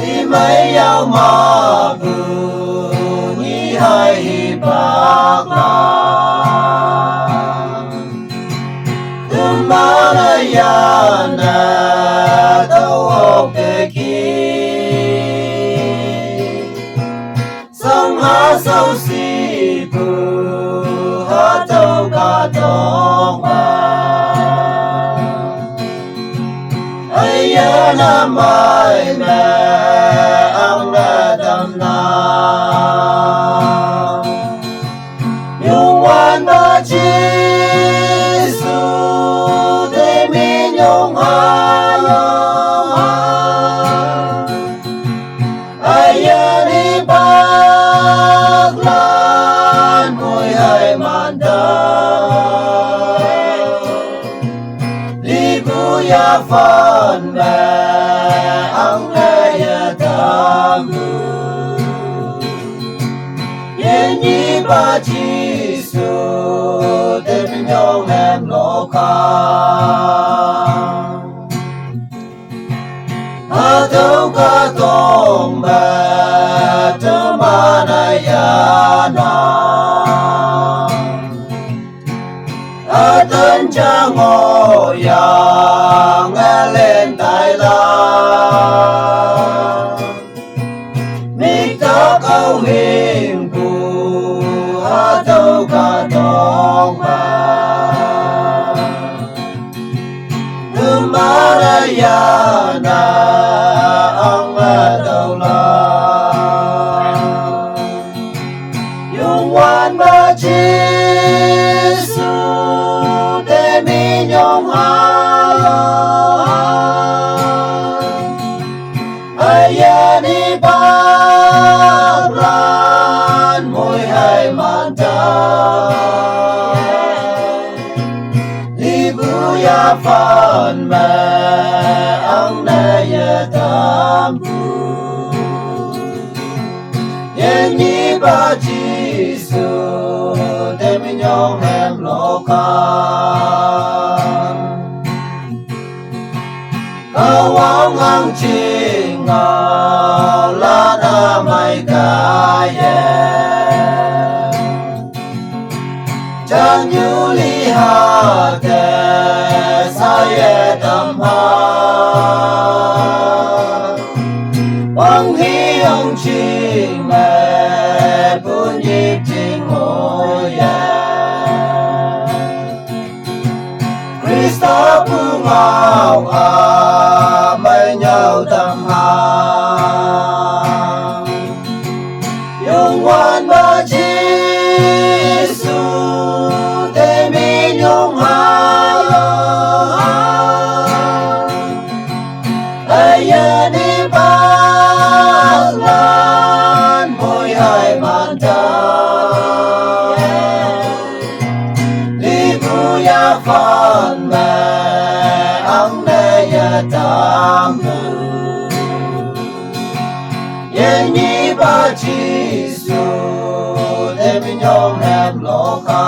Di mai yao ma bu ni hai hi bak la Tumana ya na tau ok te ki Song ha sâu si bu ha tau ka tong ba Aya na mai me ang na dam na Yung wan ba Giêsu để mi nhung ha Aya ni bak lan mùi hai man da Li bu ya fan me ang na ya tam bu Yen ni ba Giêsu để mi nhung em lo ka Atau ka tong ba temana ya na Atan chang o yang lên tai la Mi ta câu hình bu Atau ka tong ba Temana ya na ang tàu la Yung wan ba Giêsu để mi nhung Aya ni bak lan mùi hai man ta Li bu ya fan me ang na ya tam bu Yen ni ba Giêsu để mi nhung em lo ka Kawang ang chinga la na mai ka ye Chan yu li ha te sa ye tam ha Wang hi ông ching me bun yip ching ho ye Krista bu ngao mai nhau tam ha Yung wan ba Giêsu để mi nhung Aya ni bak lan mùi hai man ta Li bu ya fan me ang na ya tam bu Yen ni ba Giêsu để mi nhung em lo ka